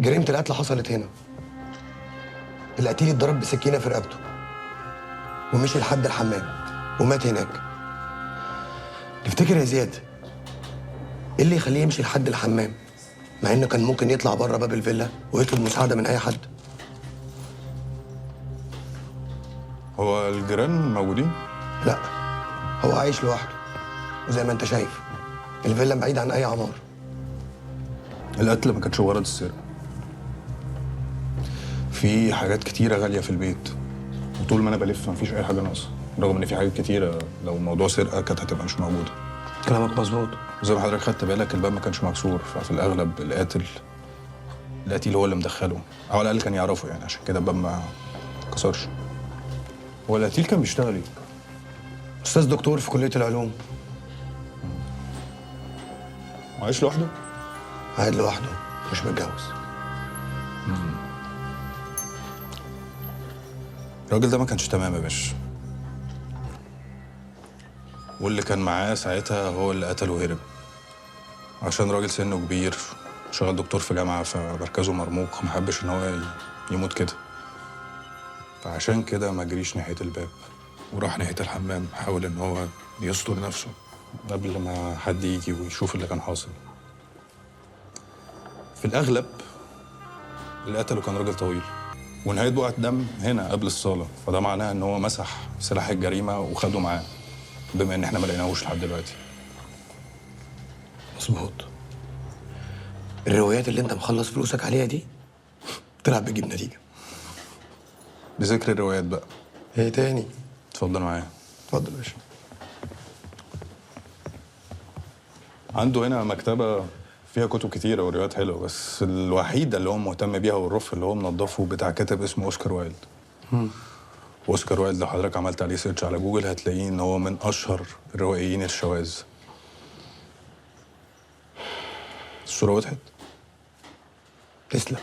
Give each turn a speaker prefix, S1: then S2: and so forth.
S1: جريمة القتل حصلت هنا. القتيل اتضرب بسكينة في رقبته ومشي لحد الحمام ومات هناك. تفتكر يا زياد ايه اللي يخليه يمشي لحد الحمام مع انه كان ممكن يطلع بره باب الفيلا ويطلب مساعدة من اي حد؟
S2: هو الجيران موجودين؟
S1: لا، هو عايش لوحده وزي ما انت شايف الفيلا بعيد عن اي عمار.
S2: القتل ما كانش مجرد السرقة. في حاجات كتيرة غالية في البيت، وطول ما أنا بلف مفيش أي حاجة ناقصة، رغم إن في حاجات كتيرة لو موضوع سرقة كانت هتبقى مش موجودة.
S1: كلامك مظبوط.
S2: زي ما حضرتك خدت بالك الباب ما كانش مكسور، ففي الأغلب القتيل هو اللي مدخله، أو على الأقل كان يعرفه يعني، عشان كده الباب ما كسرش. هو القتيل كان بيشتغل إيه؟
S1: استاذ دكتور في كلية العلوم.
S2: عايش لوحده؟
S1: قاعد لوحده مش متجوز.
S2: الراجل ده ما كانش تمام يا باشا، واللي كان معاه ساعتها هو اللي قتله وهرب، عشان راجل سنه كبير شغال دكتور في جامعة فمركزه مرموق، ما حبش ان هو يموت كده، فعشان كده ما جريش ناحية الباب وراح ناحية الحمام، حاول ان هو يستر نفسه قبل ما حد يجي ويشوف اللي كان حاصل. في الأغلب اللي قتله كان راجل طويل، ونهاية بقعة دم هنا قبل الصالة، فده معناه ان هو مسح سلاح الجريمة وخده معاه، بما ان احنا ما لقيناهوش لحد دلوقتي.
S1: مظبوط. الروايات اللي انت مخلص فلوسك عليها دي طلعت بتجيب نتيجة.
S2: بذكر الروايات بقى،
S1: ايه تاني؟
S2: اتفضل معايا.
S1: اتفضل يا باشا.
S2: عنده هنا مكتبة فيها كتب كتيرة وروايات حلوة، بس الوحيدة اللي هو مهتم بيها والرف اللي هو منضفه بتاع كاتب اسمه أوسكار وايلد. وأوسكار وايلد لو حضرتك عملت عليه سيرش على جوجل هتلاقيه إن هو من أشهر الروائيين الشواذ. الصورة وضحت؟
S1: تسلم.